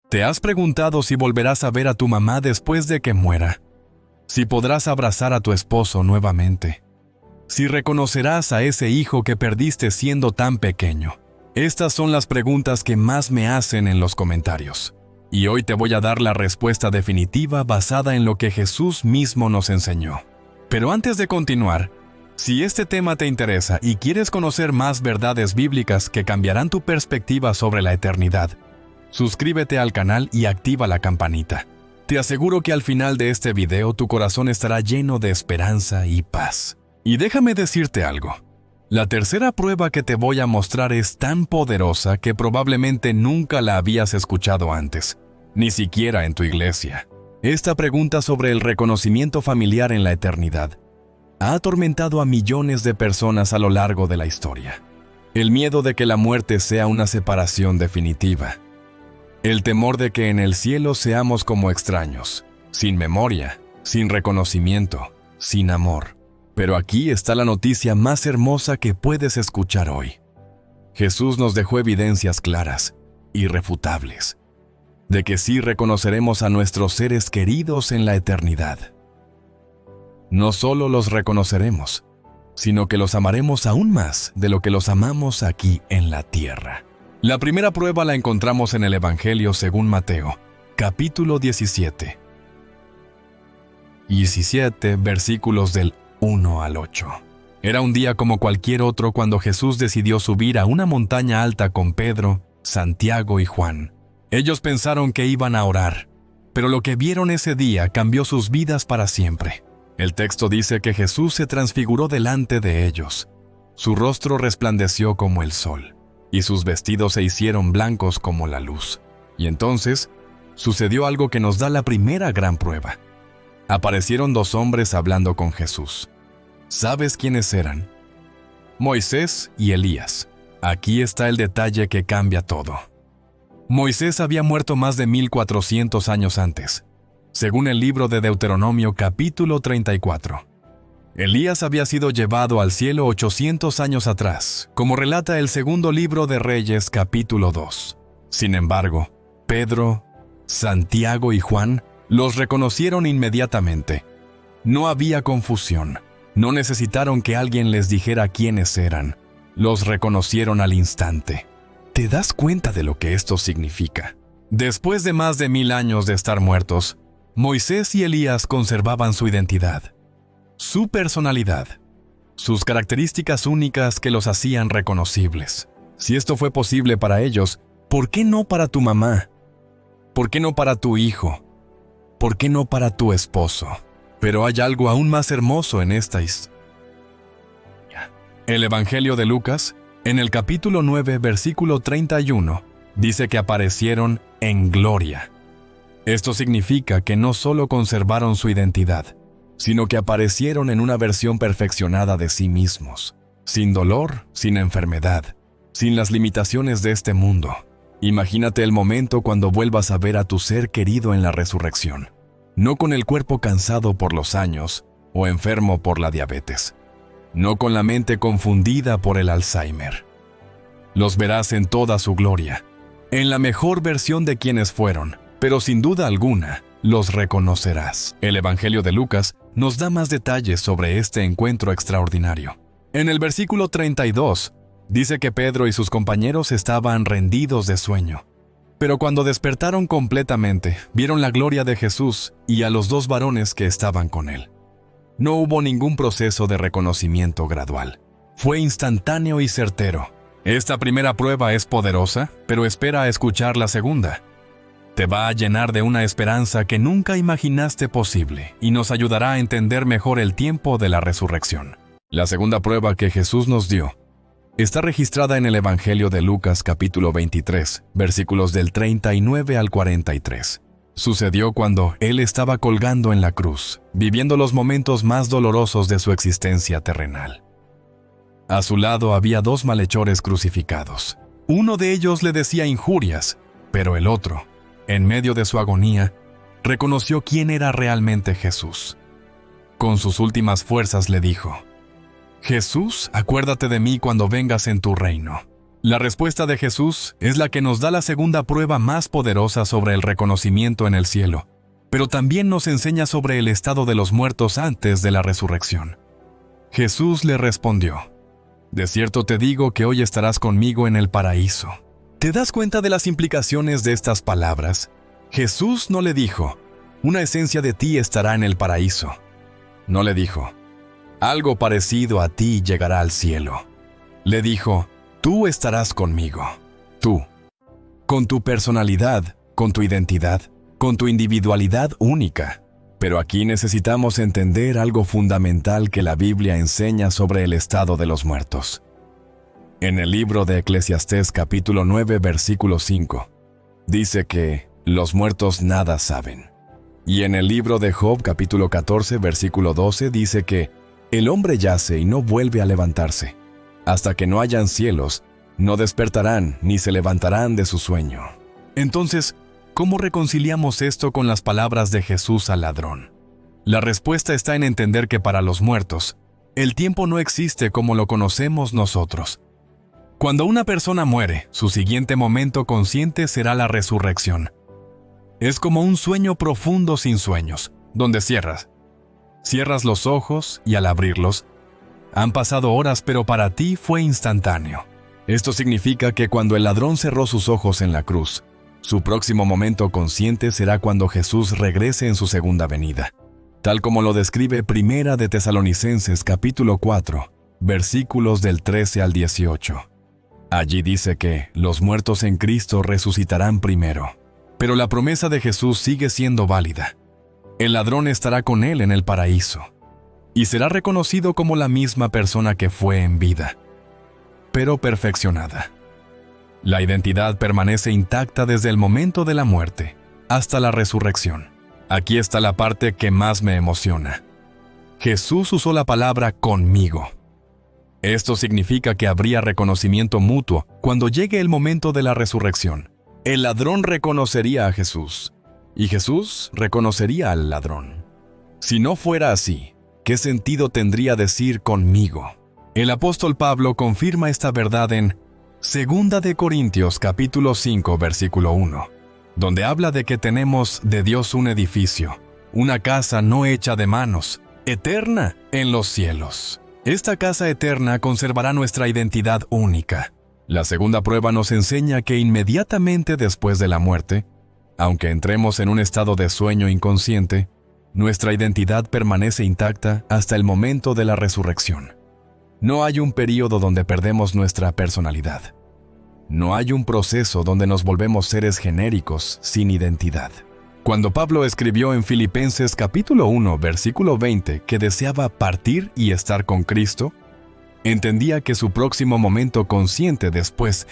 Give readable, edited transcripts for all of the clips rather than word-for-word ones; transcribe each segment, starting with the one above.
¿Te has preguntado si volverás a ver a tu mamá después de que muera? ¿Si podrás abrazar a tu esposo nuevamente? ¿Si reconocerás a ese hijo que perdiste siendo tan pequeño? Estas son las preguntas que más me hacen en los comentarios. Y hoy te voy a dar la respuesta definitiva basada en lo que Jesús mismo nos enseñó. Pero antes de continuar, si este tema te interesa y quieres conocer más verdades bíblicas que cambiarán tu perspectiva sobre la eternidad, suscríbete al canal y activa la campanita. Te aseguro que al final de este video tu corazón estará lleno de esperanza y paz. Y déjame decirte algo. La tercera prueba que te voy a mostrar es tan poderosa que probablemente nunca la habías escuchado antes, ni siquiera en tu iglesia. Esta pregunta sobre el reconocimiento familiar en la eternidad ha atormentado a millones de personas a lo largo de la historia. El miedo de que la muerte sea una separación definitiva. El temor de que en el cielo seamos como extraños, sin memoria, sin reconocimiento, sin amor. Pero aquí está la noticia más hermosa que puedes escuchar hoy. Jesús nos dejó evidencias claras, irrefutables, de que sí reconoceremos a nuestros seres queridos en la eternidad. No solo los reconoceremos, sino que los amaremos aún más de lo que los amamos aquí en la tierra. La primera prueba la encontramos en el Evangelio según Mateo, capítulo 17, versículos del 1 al 8. Era un día como cualquier otro cuando Jesús decidió subir a una montaña alta con Pedro, Santiago y Juan. Ellos pensaron que iban a orar, pero lo que vieron ese día cambió sus vidas para siempre. El texto dice que Jesús se transfiguró delante de ellos. Su rostro resplandeció como el sol, y sus vestidos se hicieron blancos como la luz. Y entonces, sucedió algo que nos da la primera gran prueba. Aparecieron dos hombres hablando con Jesús. ¿Sabes quiénes eran? Moisés y Elías. Aquí está el detalle que cambia todo. Moisés había muerto más de 1400 años antes, según el libro de Deuteronomio capítulo 34. Elías había sido llevado al cielo 800 años atrás, como relata el segundo libro de Reyes capítulo 2. Sin embargo, Pedro, Santiago y Juan los reconocieron inmediatamente. No había confusión. No necesitaron que alguien les dijera quiénes eran. Los reconocieron al instante. ¿Te das cuenta de lo que esto significa? Después de más de 1000 años de estar muertos, Moisés y Elías conservaban su identidad, su personalidad, sus características únicas que los hacían reconocibles. Si esto fue posible para ellos, ¿por qué no para tu mamá? ¿Por qué no para tu hijo? ¿Por qué no para tu esposo? Pero hay algo aún más hermoso en esta historia. El Evangelio de Lucas, en el capítulo 9, versículo 31, dice que aparecieron en gloria. Esto significa que no solo conservaron su identidad, sino que aparecieron en una versión perfeccionada de sí mismos, sin dolor, sin enfermedad, sin las limitaciones de este mundo. Imagínate el momento cuando vuelvas a ver a tu ser querido en la resurrección, no con el cuerpo cansado por los años o enfermo por la diabetes, no con la mente confundida por el Alzheimer. Los verás en toda su gloria, en la mejor versión de quienes fueron, pero sin duda alguna, los reconocerás. El Evangelio de Lucas nos da más detalles sobre este encuentro extraordinario. En el versículo 32, dice que Pedro y sus compañeros estaban rendidos de sueño. Pero cuando despertaron completamente, vieron la gloria de Jesús y a los dos varones que estaban con él. No hubo ningún proceso de reconocimiento gradual. Fue instantáneo y certero. Esta primera prueba es poderosa, pero espera a escuchar la segunda. Te va a llenar de una esperanza que nunca imaginaste posible y nos ayudará a entender mejor el tiempo de la resurrección. La segunda prueba que Jesús nos dio está registrada en el Evangelio de Lucas capítulo 23, versículos del 39 al 43. Sucedió cuando Él estaba colgando en la cruz, viviendo los momentos más dolorosos de su existencia terrenal. A su lado había dos malhechores crucificados. Uno de ellos le decía injurias, pero el otro, en medio de su agonía, reconoció quién era realmente Jesús. Con sus últimas fuerzas le dijo: «Jesús, acuérdate de mí cuando vengas en tu reino». La respuesta de Jesús es la que nos da la segunda prueba más poderosa sobre el reconocimiento en el cielo, pero también nos enseña sobre el estado de los muertos antes de la resurrección. Jesús le respondió: «De cierto te digo que hoy estarás conmigo en el paraíso». ¿Te das cuenta de las implicaciones de estas palabras? Jesús no le dijo: «Una esencia de ti estará en el paraíso». No le dijo: «Algo parecido a ti llegará al cielo». Le dijo: «Tú estarás conmigo». Tú. Con tu personalidad, con tu identidad, con tu individualidad única. Pero aquí necesitamos entender algo fundamental que la Biblia enseña sobre el estado de los muertos. En el libro de Eclesiastés capítulo 9 versículo 5, dice que los muertos nada saben. Y en el libro de Job capítulo 14 versículo 12 dice que el hombre yace y no vuelve a levantarse. Hasta que no hayan cielos, no despertarán ni se levantarán de su sueño. Entonces, ¿cómo reconciliamos esto con las palabras de Jesús al ladrón? La respuesta está en entender que para los muertos, el tiempo no existe como lo conocemos nosotros. Cuando una persona muere, su siguiente momento consciente será la resurrección. Es como un sueño profundo sin sueños, donde cierras los ojos y al abrirlos, han pasado horas, pero para ti fue instantáneo. Esto significa que cuando el ladrón cerró sus ojos en la cruz, su próximo momento consciente será cuando Jesús regrese en su segunda venida, tal como lo describe Primera de Tesalonicenses capítulo 4, versículos del 13 al 18. Allí dice que los muertos en Cristo resucitarán primero. Pero la promesa de Jesús sigue siendo válida. El ladrón estará con él en el paraíso y será reconocido como la misma persona que fue en vida, pero perfeccionada. La identidad permanece intacta desde el momento de la muerte hasta la resurrección. Aquí está la parte que más me emociona. Jesús usó la palabra conmigo. Esto significa que habría reconocimiento mutuo cuando llegue el momento de la resurrección. El ladrón reconocería a Jesús, y Jesús reconocería al ladrón. Si no fuera así, ¿qué sentido tendría decir conmigo? El apóstol Pablo confirma esta verdad en 2 de Corintios capítulo 5 versículo 1, donde habla de que tenemos de Dios un edificio, una casa no hecha de manos, eterna en los cielos. Esta casa eterna conservará nuestra identidad única. La segunda prueba nos enseña que inmediatamente después de la muerte, aunque entremos en un estado de sueño inconsciente, nuestra identidad permanece intacta hasta el momento de la resurrección. No hay un período donde perdemos nuestra personalidad. No hay un proceso donde nos volvemos seres genéricos sin identidad. Cuando Pablo escribió en Filipenses capítulo 1, versículo 20, que deseaba partir y estar con Cristo, entendía que su próximo momento consciente después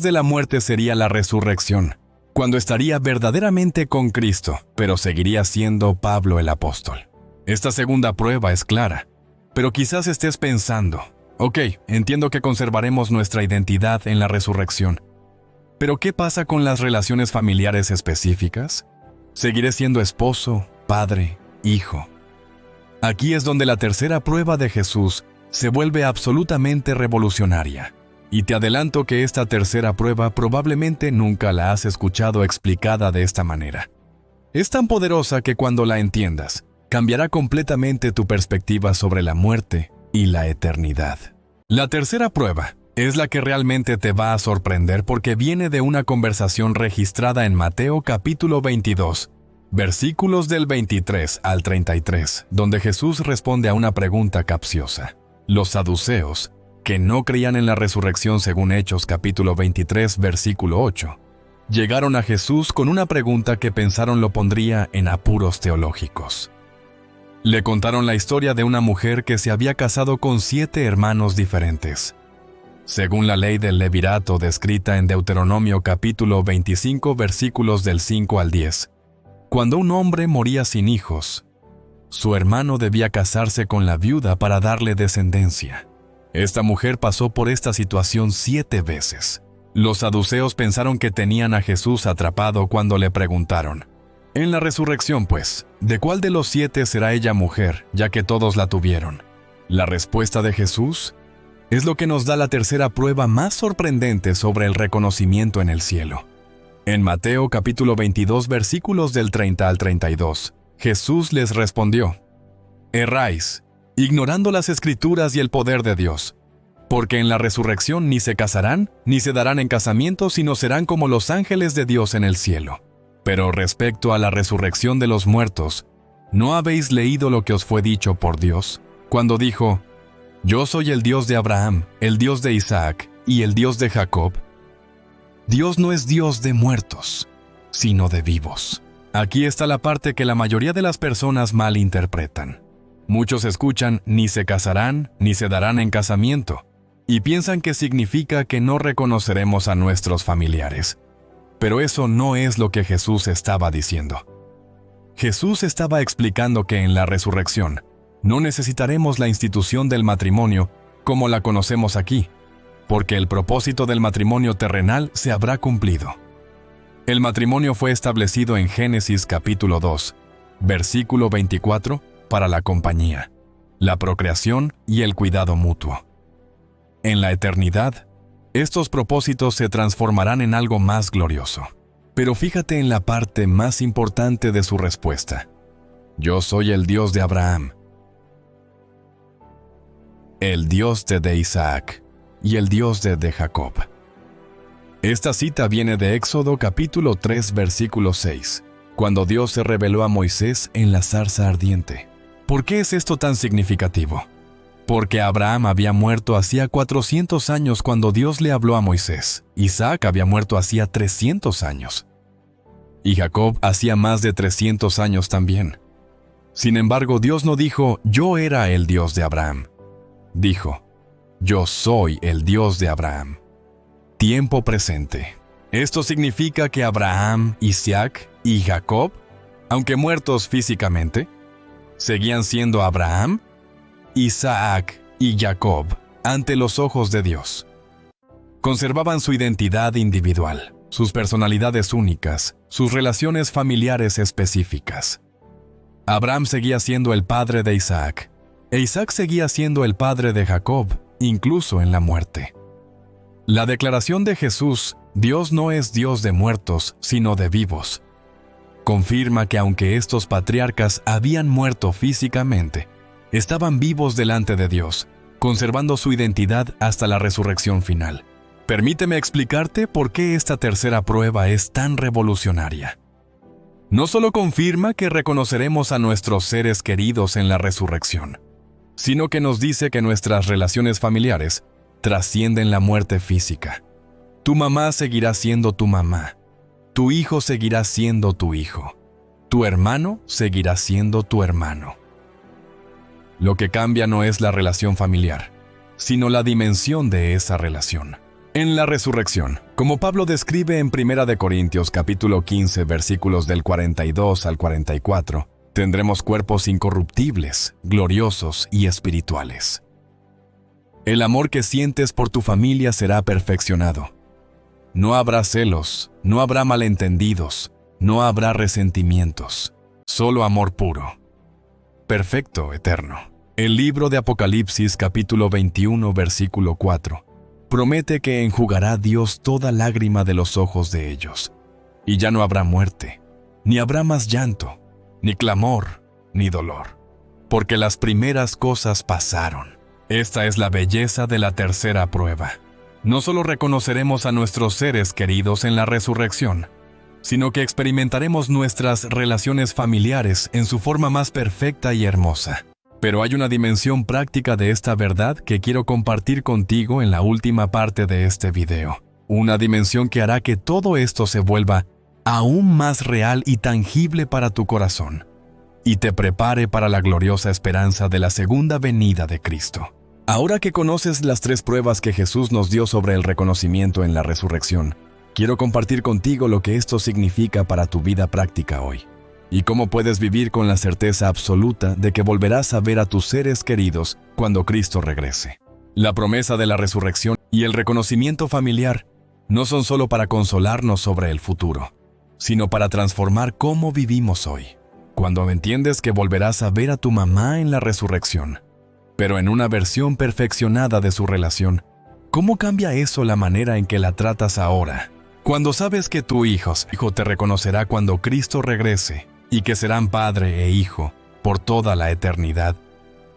de la muerte sería la resurrección, cuando estaría verdaderamente con Cristo, pero seguiría siendo Pablo el apóstol. Esta segunda prueba es clara, pero quizás estés pensando, ok, entiendo que conservaremos nuestra identidad en la resurrección, pero ¿qué pasa con las relaciones familiares específicas? ¿Seguiré siendo esposo, padre, hijo? Aquí es donde la tercera prueba de Jesús se vuelve absolutamente revolucionaria. Y te adelanto que esta tercera prueba probablemente nunca la has escuchado explicada de esta manera. Es tan poderosa que cuando la entiendas, cambiará completamente tu perspectiva sobre la muerte y la eternidad. La tercera prueba es la que realmente te va a sorprender porque viene de una conversación registrada en Mateo capítulo 22, versículos del 23 al 33, donde Jesús responde a una pregunta capciosa. Los saduceos, que no creían en la resurrección según Hechos capítulo 23, versículo 8, llegaron a Jesús con una pregunta que pensaron lo pondría en apuros teológicos. Le contaron la historia de una mujer que se había casado con 7 hermanos diferentes. Según la ley del levirato descrita en Deuteronomio capítulo 25, versículos del 5 al 10, cuando un hombre moría sin hijos, su hermano debía casarse con la viuda para darle descendencia. Esta mujer pasó por esta situación 7 veces. Los saduceos pensaron que tenían a Jesús atrapado cuando le preguntaron: en la resurrección, pues, ¿de cuál de los 7 será ella mujer, ya que todos la tuvieron? La respuesta de Jesús es lo que nos da la tercera prueba más sorprendente sobre el reconocimiento en el cielo. En Mateo capítulo 22 versículos del 30 al 32, Jesús les respondió: «Erráis, ignorando las Escrituras y el poder de Dios, porque en la resurrección ni se casarán, ni se darán en casamiento, sino serán como los ángeles de Dios en el cielo. Pero respecto a la resurrección de los muertos, ¿no habéis leído lo que os fue dicho por Dios, cuando dijo: Yo soy el Dios de Abraham, el Dios de Isaac y el Dios de Jacob? Dios no es Dios de muertos, sino de vivos». Aquí está la parte que la mayoría de las personas malinterpretan. Muchos escuchan «ni se casarán, ni se darán en casamiento», y piensan que significa que no reconoceremos a nuestros familiares. Pero eso no es lo que Jesús estaba diciendo. Jesús estaba explicando que en la resurrección no necesitaremos la institución del matrimonio como la conocemos aquí, porque el propósito del matrimonio terrenal se habrá cumplido. El matrimonio fue establecido en Génesis capítulo 2, versículo 24, para la compañía, la procreación y el cuidado mutuo. En la eternidad, estos propósitos se transformarán en algo más glorioso. Pero fíjate en la parte más importante de su respuesta. Yo soy el Dios de Abraham, el Dios de Isaac y el Dios de Jacob. Esta cita viene de Éxodo capítulo 3 versículo 6, cuando Dios se reveló a Moisés en la zarza ardiente. ¿Por qué es esto tan significativo? Porque Abraham había muerto hacía 400 años cuando Dios le habló a Moisés. Isaac había muerto hacía 300 años. Y Jacob hacía más de 300 años también. Sin embargo, Dios no dijo, yo era el Dios de Abraham. Dijo, yo soy el Dios de Abraham. Tiempo presente. Esto significa que Abraham, Isaac y Jacob, aunque muertos físicamente, seguían siendo Abraham, Isaac y Jacob ante los ojos de Dios. Conservaban su identidad individual, sus personalidades únicas, sus relaciones familiares específicas. Abraham seguía siendo el padre de Isaac, e Isaac seguía siendo el padre de Jacob, incluso en la muerte. La declaración de Jesús, Dios no es Dios de muertos, sino de vivos, confirma que aunque estos patriarcas habían muerto físicamente, estaban vivos delante de Dios, conservando su identidad hasta la resurrección final. Permíteme explicarte por qué esta tercera prueba es tan revolucionaria. No solo confirma que reconoceremos a nuestros seres queridos en la resurrección, sino que nos dice que nuestras relaciones familiares trascienden la muerte física. Tu mamá seguirá siendo tu mamá. Tu hijo seguirá siendo tu hijo. Tu hermano seguirá siendo tu hermano. Lo que cambia no es la relación familiar, sino la dimensión de esa relación. En la resurrección, como Pablo describe en 1 Corintios capítulo 15 versículos del 42 al 44, tendremos cuerpos incorruptibles, gloriosos y espirituales. El amor que sientes por tu familia será perfeccionado. No habrá celos, no habrá malentendidos, no habrá resentimientos, solo amor puro, perfecto, eterno. El libro de Apocalipsis capítulo 21 versículo 4 promete que enjugará Dios toda lágrima de los ojos de ellos, y ya no habrá muerte, ni habrá más llanto, ni clamor, ni dolor, porque las primeras cosas pasaron. Esta es la belleza de la tercera prueba. No solo reconoceremos a nuestros seres queridos en la resurrección, sino que experimentaremos nuestras relaciones familiares en su forma más perfecta y hermosa. Pero hay una dimensión práctica de esta verdad que quiero compartir contigo en la última parte de este video. Una dimensión que hará que todo esto se vuelva aún más real y tangible para tu corazón, y te prepare para la gloriosa esperanza de la segunda venida de Cristo. Ahora que conoces las tres pruebas que Jesús nos dio sobre el reconocimiento en la resurrección, quiero compartir contigo lo que esto significa para tu vida práctica hoy, y cómo puedes vivir con la certeza absoluta de que volverás a ver a tus seres queridos cuando Cristo regrese. La promesa de la resurrección y el reconocimiento familiar no son solo para consolarnos sobre el futuro, sino para transformar cómo vivimos hoy. Cuando entiendes que volverás a ver a tu mamá en la resurrección, pero en una versión perfeccionada de su relación. ¿Cómo cambia eso la manera en que la tratas ahora? Cuando sabes que tu hijo te reconocerá cuando Cristo regrese y que serán padre e hijo por toda la eternidad,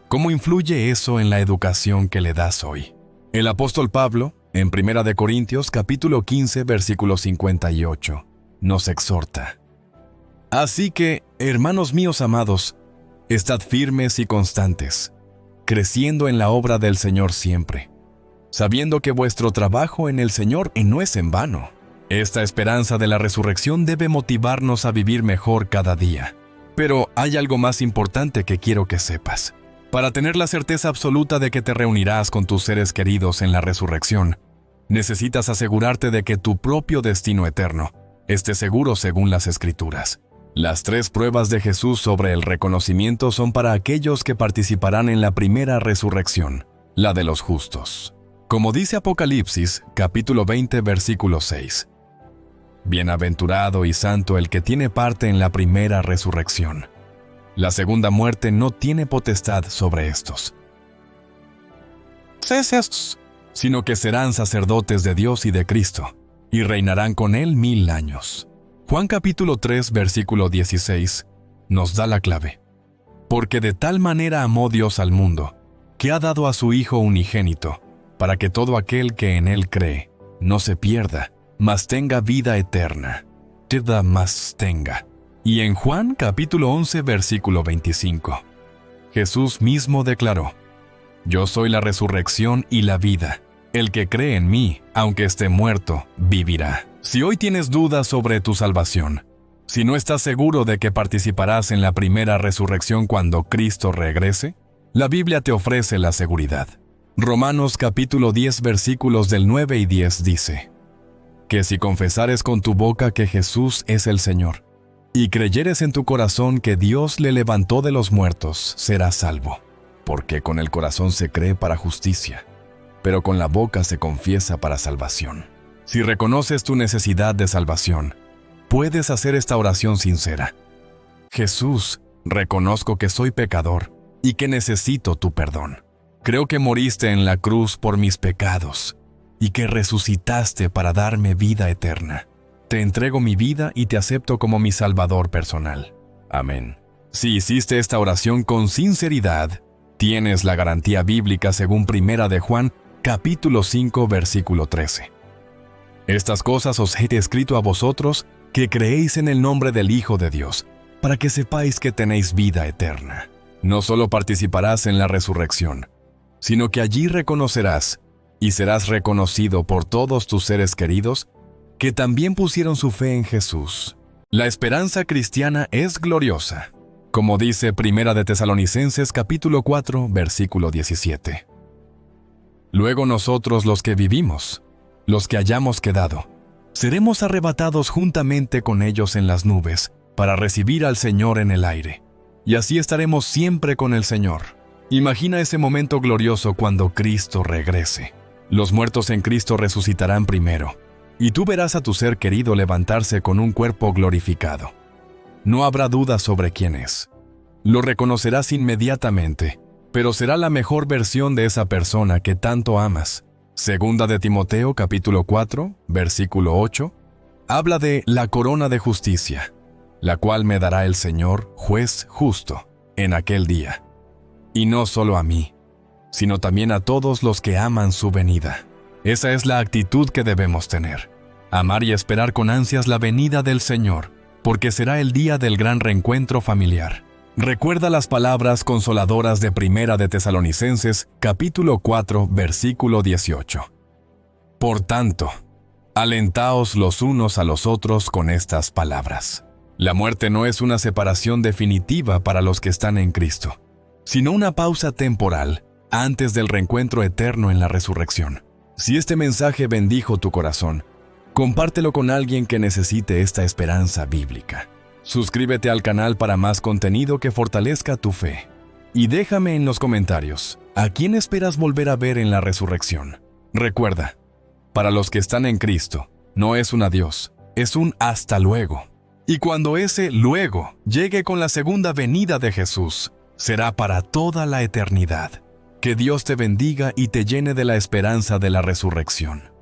¿cómo influye eso en la educación que le das hoy? El apóstol Pablo, en 1 Corintios capítulo 15, versículo 58, nos exhorta: Así que, hermanos míos amados, estad firmes y constantes, creciendo en la obra del Señor siempre, sabiendo que vuestro trabajo en el Señor no es en vano. Esta esperanza de la resurrección debe motivarnos a vivir mejor cada día. Pero hay algo más importante que quiero que sepas. Para tener la certeza absoluta de que te reunirás con tus seres queridos en la resurrección, necesitas asegurarte de que tu propio destino eterno esté seguro según las Escrituras. Las 3 pruebas de Jesús sobre el reconocimiento son para aquellos que participarán en la primera resurrección, la de los justos. Como dice Apocalipsis, capítulo 20, versículo 6. Bienaventurado y santo el que tiene parte en la primera resurrección. La segunda muerte no tiene potestad sobre estos, sino que serán sacerdotes de Dios y de Cristo, y reinarán con Él 1000 años. Juan capítulo 3, versículo 16, nos da la clave. Porque de tal manera amó Dios al mundo, que ha dado a su Hijo unigénito, para que todo aquel que en Él cree no se pierda, mas tenga vida eterna. Y en Juan capítulo 11, versículo 25, Jesús mismo declaró: Yo soy la resurrección y la vida. El que cree en mí, aunque esté muerto, vivirá. Si hoy tienes dudas sobre tu salvación, si no estás seguro de que participarás en la primera resurrección cuando Cristo regrese, la Biblia te ofrece la seguridad. Romanos capítulo 10, versículos del 9 y 10 dice: Que si confesares con tu boca que Jesús es el Señor, y creyeres en tu corazón que Dios le levantó de los muertos, serás salvo. Porque con el corazón se cree para justicia, pero con la boca se confiesa para salvación. Si reconoces tu necesidad de salvación, puedes hacer esta oración sincera: Jesús, reconozco que soy pecador y que necesito tu perdón. Creo que moriste en la cruz por mis pecados y que resucitaste para darme vida eterna. Te entrego mi vida y te acepto como mi Salvador personal. Amén. Si hiciste esta oración con sinceridad, tienes la garantía bíblica según 1 de Juan, capítulo 5, versículo 13. Estas cosas os he escrito a vosotros que creéis en el nombre del Hijo de Dios, para que sepáis que tenéis vida eterna. No solo participarás en la resurrección, sino que allí reconocerás y serás reconocido por todos tus seres queridos que también pusieron su fe en Jesús. La esperanza cristiana es gloriosa, como dice 1 de Tesalonicenses capítulo 4, versículo 17. Luego nosotros los que vivimos, los que hayamos quedado, seremos arrebatados juntamente con ellos en las nubes para recibir al Señor en el aire, y así estaremos siempre con el Señor. Imagina ese momento glorioso cuando Cristo regrese. Los muertos en Cristo resucitarán primero, y tú verás a tu ser querido levantarse con un cuerpo glorificado. No habrá duda sobre quién es. Lo reconocerás inmediatamente, pero será la mejor versión de esa persona que tanto amas. Segunda de Timoteo capítulo 4, versículo 8, habla de la corona de justicia, la cual me dará el Señor, juez justo, en aquel día. Y no solo a mí, sino también a todos los que aman su venida. Esa es la actitud que debemos tener. Amar y esperar con ansias la venida del Señor, porque será el día del gran reencuentro familiar. Recuerda las palabras consoladoras de 1 de Tesalonicenses, capítulo 4, versículo 18. Por tanto, alentaos los unos a los otros con estas palabras. La muerte no es una separación definitiva para los que están en Cristo, sino una pausa temporal antes del reencuentro eterno en la resurrección. Si este mensaje bendijo tu corazón, compártelo con alguien que necesite esta esperanza bíblica. Suscríbete al canal para más contenido que fortalezca tu fe. Y déjame en los comentarios, ¿a quién esperas volver a ver en la resurrección? Recuerda, para los que están en Cristo, no es un adiós, es un hasta luego. Y cuando ese luego llegue con la segunda venida de Jesús, será para toda la eternidad. Que Dios te bendiga y te llene de la esperanza de la resurrección.